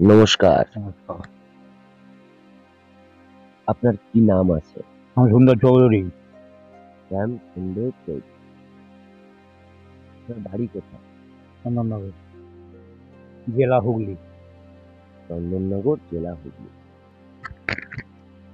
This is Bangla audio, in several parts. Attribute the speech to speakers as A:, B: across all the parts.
A: নমস্কার।
B: নমস্কার।
A: আপনার কি নাম আছে?
B: আমি সুন্দর চৌধুরী।
A: শ্যাম সুন্দর চৌধুরী। আপনার বাড়ি কোথায়?
B: চন্দননগর, জেলা হুগলি।
A: চন্দননগর, জেলা হুগলি।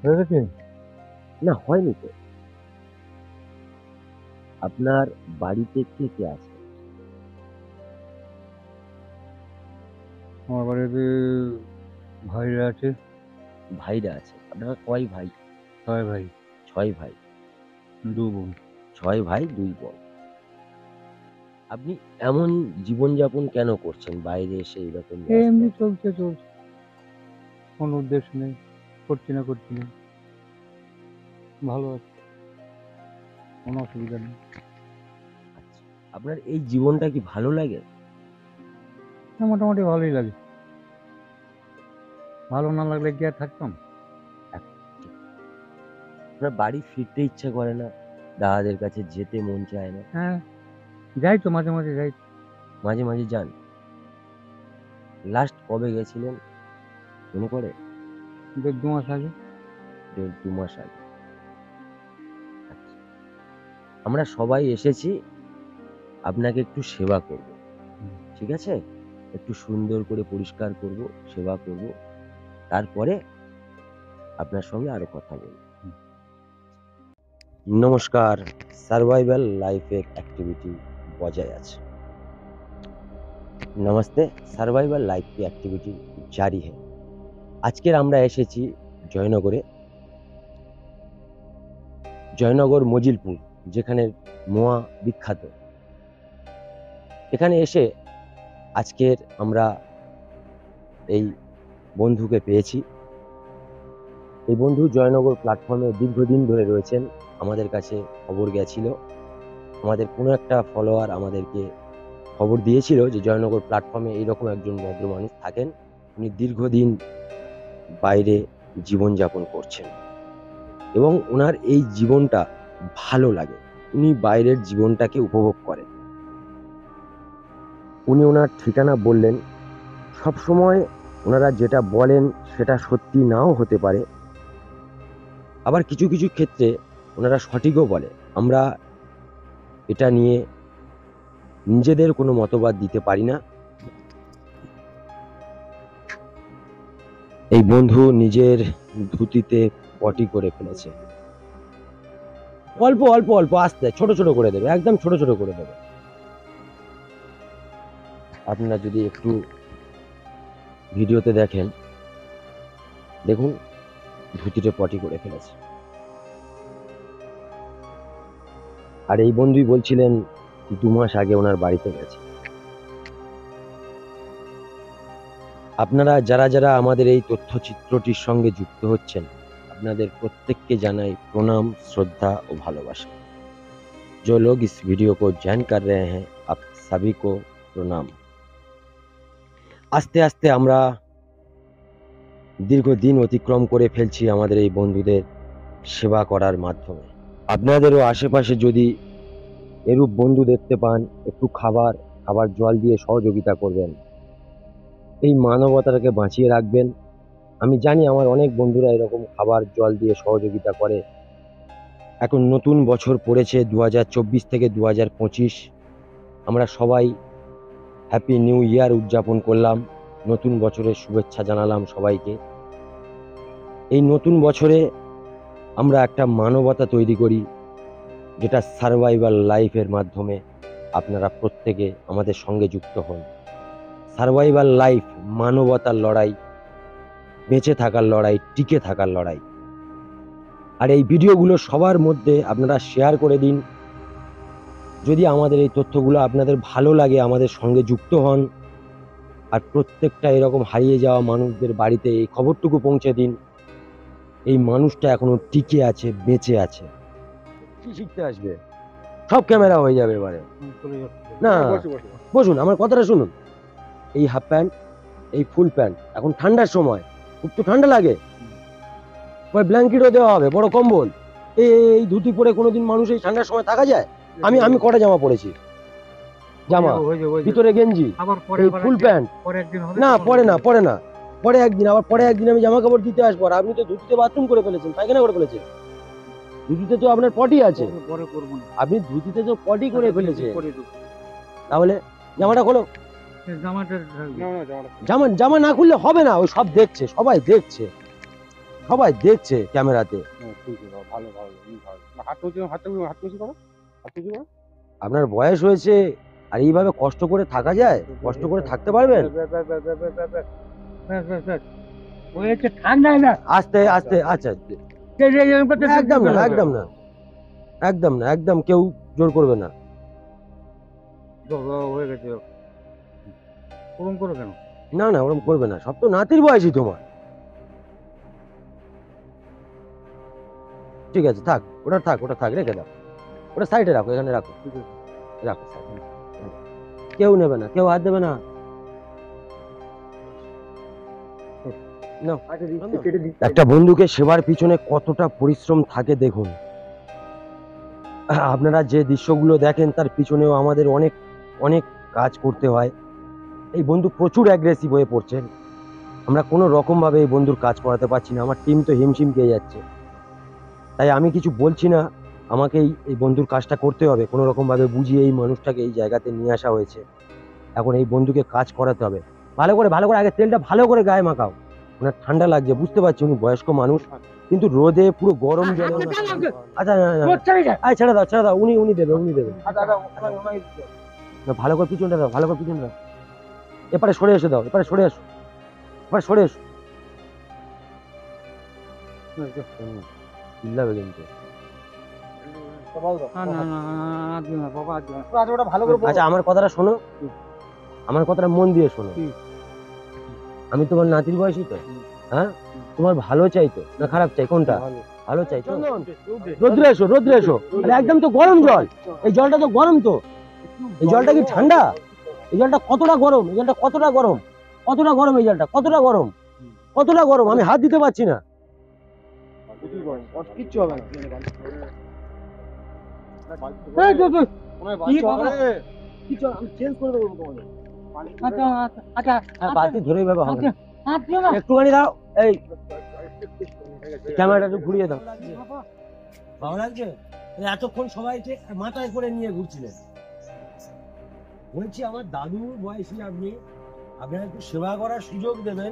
B: হয়ে গেছে?
A: না, হয়নি তো। আপনার বাড়িতে কে কে আছে?
B: আমার বাড়িতে ভাইরা আছে,
A: ভাইরা আছে। আপনারা কয় ভাই?
B: 6 ভাই,
A: 6 ভাই।
B: 2 বোন।
A: 6 ভাই 2 বোন। আপনি এমন জীবনযাপন কেন করছেন বাইরে এসে এরকম
B: এমনি
A: রাস্তায়?
B: চলছে। কোনো উদ্দেশ্য নেই। করছি না। ভালো আছি। কোনো অসুবিধা নেই।
A: আচ্ছা। আপনার এই জীবনটা কি ভালো লাগে?
B: হ্যাঁ, মোটামুটি ভালোই লাগে। ভালো না লাগলে কি আর থাকতাম?
A: আপনার বাড়ি ফিরতে ইচ্ছা করে না? দাদাদের কাছে যেতে মন চায় না?
B: হ্যাঁ, যাই তো মাঝে যাই।
A: মাঝে, মাঝে যান? লাস্ট কবে গেছিলেন? মনে পড়ে?
B: 1.5-2 মাস আগে।
A: 1.5-2 মাস আগে। আচ্ছা। আমরা সবাই এসেছি আপনাকে একটু সেবা করব।
B: হুম,
A: ঠিক আছে? একটু সুন্দর করে পরিষ্কার করব, সেবা করব। তারপরে আপনার সঙ্গে আরো কথা বলব।
B: হুম।
A: নমস্কার। সারভাইভাল লাইফের অ্যাক্টিভিটি বজায় আছে। নমস্তে। সারভাইভাল লাইফ की অ্যাক্টিভিটি জারি है। আজকের আমরা এসেছি জয়নগরে। জয়নগর মজিলপুর, যেখানে মোয়া বিখ্যাত। এখানে এসে আজকের আমরা এই বন্ধুকে পেয়েছি। এই বন্ধু জয়নগর প্ল্যাটফর্মে দীর্ঘদিন ধরে রয়েছেন। আমাদের কাছে খবর গেছিল, আমাদের কোনো একটা ফলোয়ার আমাদেরকে খবর দিয়েছিল যে জয়নগর প্ল্যাটফর্মে এইরকম একজন ভদ্র মানুষ থাকেন। উনি দীর্ঘদিন বাইরে জীবনযাপন করছেন এবং ওনার এই জীবনটা ভালো লাগে। উনি বাইরের জীবনটাকে উপভোগ করেন। উনি ওনার ঠিকানা বললেন। সবসময় ওনারা যেটা বলেন সেটা সত্যি নাও হতে পারে, আবার কিছু কিছু ক্ষেত্রে ওনারা সঠিকও বলে। আমরা এটা নিয়ে নিজেদের কোনো মতবাদ দিতে পারি না। এই বন্ধু নিজের ধুতিতে পটি করে ফেলেছে। অল্প অল্প অল্প আস্তে ছোট ছোট করে দেবে, একদম ছোট ছোট করে দেবে। আপনারা যদি একটু ভিডিওতে দেখেন, দেখুন ধুতিতে পটি করে ফেলেছে। আর এই বন্ধুই বলছিলেন 2 মাস আগে ওনার বাড়িতে গেছে। আপনারা যারা যারা আমাদের এই তথ্যচিত্রটির সঙ্গে যুক্ত হচ্ছেন, আপনাদের প্রত্যেককে জানাই প্রণাম, শ্রদ্ধা ও ভালোবাসা। जो लोग इस वीडियो को ज्वाइन कर रहे हैं, आप सभी को प्रणाम। আস্তে আস্তে আমরা দীর্ঘদিন অতিক্রম করে ফেলছি আমাদের এই বন্ধুদের সেবা করার মাধ্যমে। আপনাদেরও আশেপাশে যদি এরূপ বন্ধু দেখতে পান, একটু খাবার জল দিয়ে সহযোগিতা করবেন। এই মানবতাটাকে বাঁচিয়ে রাখবেন। আমি জানি আমার অনেক বন্ধুরা এরকম খাবার জল দিয়ে সহযোগিতা করে। এখন নতুন বছর পড়েছে 2024 থেকে 2025। আমরা সবাই হ্যাপি নিউ ইয়ার উদযাপন করলাম, নতুন বছরের শুভেচ্ছা জানালাম সবাইকে। এই নতুন বছরে আমরা একটা মানবতা তৈরি করি, যেটা সারভাইভাল লাইফের মাধ্যমে আপনারা প্রত্যেকে আমাদের সঙ্গে যুক্ত হন। সারভাইভাল লাইফ মানবতার লড়াই, বেঁচে থাকার লড়াই, টিকে থাকার লড়াই। আর এই ভিডিওগুলো সবার মধ্যে আপনারা শেয়ার করে দিন। যদি আমাদের এই তথ্যগুলো আপনাদের ভালো লাগে, আমাদের সঙ্গে যুক্ত হন। আর প্রত্যেকটা এরকম হারিয়ে যাওয়া মানুষদের বাড়িতে এই খবরটুকু পৌঁছে দিন, এই মানুষটা এখনো টিকে আছে, বেঁচে আছে। কি শিখতে আসবে? সব ক্যামেরা হয়ে যাবে এবারে।
B: চলে যাচ্ছে।
A: না, বসুন, আমার কথাটা শুনুন। এই হাফ প্যান্ট, এই ফুল প্যান্ট, এখন ঠান্ডার সময় খুব তো ঠান্ডা লাগে, ব্ল্যাঙ্কেটও দেওয়া হবে, বড় কম্বল। এই ধুতি পরে কোনোদিন মানুষ এই ঠান্ডার সময় থাকা যায়? আমি কটা জামা পরেছি, জামা, ভিতরে গেঞ্জি, এই ফুল প্যান্ট। না, পরে না। পরে একদিন, আবার পরে একদিন আমি জামা কাপড় দিতে আসবো, আর আপনি তো ধুতিতে বাথরুম করে ফেলেছেন, পায়খানা করে ফেলেছেন। ধুতিতে তো আপনার পটি আছে,
B: পরে করবো না,
A: আপনি ধুতিতে তো পটি করে ফেলেছেন।
B: করে দেবো।
A: তাহলে জামাটা খোলো।
B: জামাটা থাকবে।
A: জামা না খুললে হবে না, ওই সব দেখছে, সবাই দেখছে, সবাই দেখছে ক্যামেরাতে। আপনার বয়স হয়েছে, আর এইভাবে কষ্ট করে থাকা যায়? কষ্ট করে থাকতে পারবেন?
B: হয়েছে ঠান্ডা না,
A: আস্তে আস্তে, আচ্ছা, একদম না, একদম না, একদম না, একদম কেউ জোর করবে না।
B: হয়ে গেছে, ওরকম করো কেন?
A: না না, ওরকম করবে না, সব তো নাতির বয়সী তোমার। ঠিক আছে, থাক, ওটা থাক, ওটা থাক, রেখে দাও, ওটা সাইডে রাখো, এখানে রাখো, রাখো side এ। কেউ নেবে না, কেউ হাত দেবে না। নাও। একটা বন্ধুকে সেবার পিছনে কতটা পরিশ্রম থাকে দেখুন। আপনারা যে দৃশ্যগুলো দেখেন তার পিছনেও আমাদের অনেক অনেক কাজ করতে হয়। এই বন্ধু প্রচুর অ্যাগ্রেসিভ হয়ে পড়ছেন, আমরা কোনো রকম ভাবে এই বন্ধুর কাজ করাতে পারছি না, আমার টিম তো হিমশিম খেয়ে যাচ্ছে। তাই আমি কিছু বলছি না, আমাকেই এই বন্ধুর কাজটা করতে হবে, কোনো রকম ভাবে বুঝিয়ে এই মানুষটাকে এই জায়গাতে নিয়ে আসা হয়েছে। এখন এই বন্ধুকে কাজ করাতে হবে, ভালো করে আগে তেলটা ভালো করে গায়ে মাখাও। ওনার ঠান্ডা লাগছে, বুঝতে পারছি, উনি বয়স্ক মানুষ, কিন্তু রোদে পুরো গরম জলে আচ্ছা, না না, ছেড়ে দাও, ছেড়ে দাও, উনি দেবে, না, ভালো করে পিছনটা দাও, ভালো করে পিছনটা দাও। এপারে সরে এসে দাও, এপারে সরে এসো, এপারে সরে এসো। চিল্লাবে কিন্তু। আচ্ছা, আমার কথাটা শোনো, আমার কথাটা মন দিয়ে শোনো। আমি তোমার নাতির বয়সী তো, হ্যাঁ? তোমার ভালো চাই তো না খারাপ চাই, কোনটা? ভালো চাই তো। রোদ্রে এসো, রোদ্রে এসো। আরে একদম তো গরম জল, এই জলটা তো গরম তো। এই জলটা কি ঠান্ডা? এই জলটা কতটা গরম, এই জলটা কতটা গরম, কতটা গরম, এই জলটা কতটা গরম, কতটা গরম, আমি হাত দিতে পারছি না। কিচ্ছু হবে না। বালতি ধরে এইভাবে হবে না। একটুখানি দাও, এই ক্যামেরাটা একটু ঘুরিয়ে দাও। ভালো লাগছে? এতক্ষণ সবাইকে মাথায় করে নিয়ে ঘুরছিলেন। বলছি আমার দাদুর বয়সী আপনি, আপনার একটু সেবা করার সুযোগ দেবেন,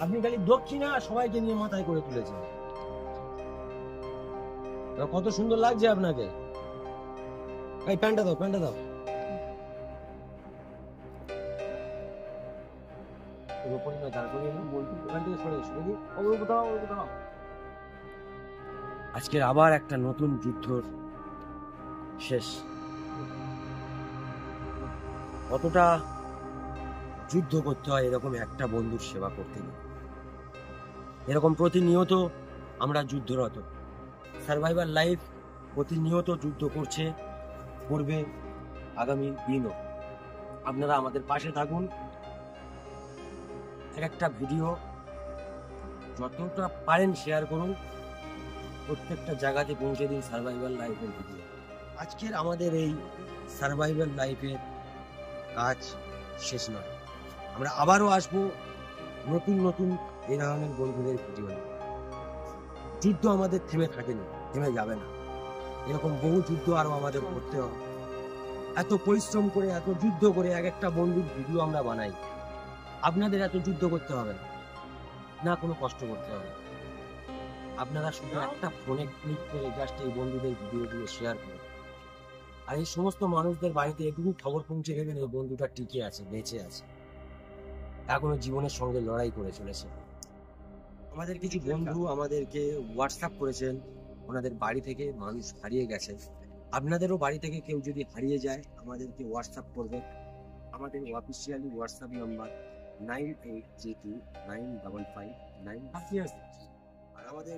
A: আপনি খালি দক্ষিণা সবাইকে নিয়ে মাথায় করে তুলেছেন। কত সুন্দর লাগছে আপনাকে। এই প্যান্টটা দাও, প্যান্টটা দাও। আজকের আবার একটা নতুন যুদ্ধ শেষ। কতটা যুদ্ধ করতে হয় এরকম একটা বন্ধুর সেবা করতে গিয়ে। এরকম প্রতিনিয়ত আমরা যুদ্ধরত। সার্ভাইভাল লাইফ প্রতিনিয়ত যুদ্ধ করবে আগামী দিনও। আপনারা আমাদের পাশে থাকুন, একটা ভিডিও যতটা পারেন শেয়ার করুন, প্রত্যেকটা জায়গাতে পৌঁছে দিন সার্ভাইভাল লাইফের ভিডিও। আজকের আমাদের এই সার্ভাইভাল লাইফের কাজ শেষ নয়, আমরা আবারও আসবো নতুন নতুন এই ধরনের বন্ধুদের ভিডিও নিয়ে। যুদ্ধ আমাদের থেমে থাকেনি, থেমে যাবে না, এরকম বহু যুদ্ধ আরো আমাদের করতে হবে। এত পরিশ্রম করে, এত যুদ্ধ করে এক একটা বন্ধুর ভিডিও আমরা বানাই। আপনাদের এত যুদ্ধ করতে হবে না, না কোনো কষ্ট করতে হবে। আপনারা শুধু একটা ফোনে ক্লিক করে জাস্ট এই বন্ধুদের ভিডিওগুলো শেয়ার করুন, আর এই সমস্ত মানুষদের বাড়িতে এটুকু খবর পৌঁছে দেবেন এই বন্ধুটা টিকে আছে, বেঁচে আছে, এখনো জীবনের সঙ্গে লড়াই করে চলেছে। আমাদের কিছু বন্ধু আমাদেরকে হোয়াটসঅ্যাপ করেছেন, ওনাদের বাড়ি থেকে মানুষ হারিয়ে গেছে। আপনাদেরও বাড়ি থেকে কেউ যদি হারিয়ে যায় আমাদেরকে হোয়াটসঅ্যাপ করবে। আমাদের অফিসিয়ালি হোয়াটসঅ্যাপ নাম্বার 98329559। আর আমাদের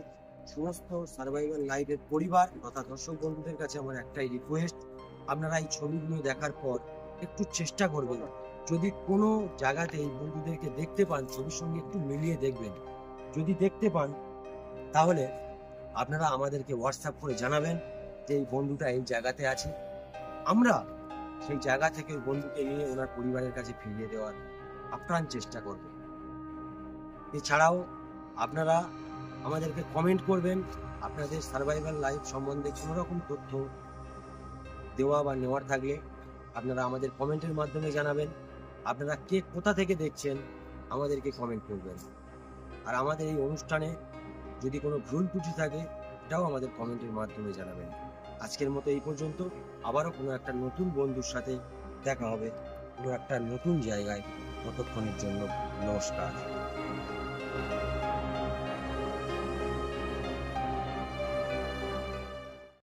A: সমস্ত সার্ভাইভাল লাইফের পরিবার তথা দর্শক বন্ধুদের কাছে আমার একটাই রিকোয়েস্ট, আপনারা এই ছবিগুলো দেখার পর একটু চেষ্টা করবেন, যদি কোনো জায়গাতে এই বন্ধুদেরকে দেখতে পান ছবির সঙ্গে একটু মিলিয়ে দেখবেন। যদি দেখতে পান তাহলে আপনারা আমাদেরকে হোয়াটসঅ্যাপ করে জানাবেন যে এই বন্ধুটা এই জায়গাতে আছে। আমরা সেই জায়গা থেকে বন্ধুকে নিয়ে ওনার পরিবারের কাছে ফিরিয়ে দেওয়ার আপ্রাণ চেষ্টা করব। এছাড়াও আপনারা আমাদেরকে কমেন্ট করবেন, আপনাদের সার্ভাইভাল লাইফ সম্বন্ধে কোনো রকম তথ্য দেওয়া বা নেওয়ার থাকলে আপনারা আমাদের কমেন্টের মাধ্যমে জানাবেন। আপনারা কে কোথা থেকে দেখছেন আমাদেরকে কমেন্ট করবেন। আর আমাদের এই অনুষ্ঠানে যদি কোনো ভুল ত্রুটি থাকে এটাও আমাদের কমেন্টের মাধ্যমে জানাবেন। আজকের মতো এই পর্যন্ত। আবারও কোনো একটা নতুন বন্ধুর সাথে দেখা হবে কোনো একটা নতুন জায়গায়। ততক্ষণের জন্য নমস্কার।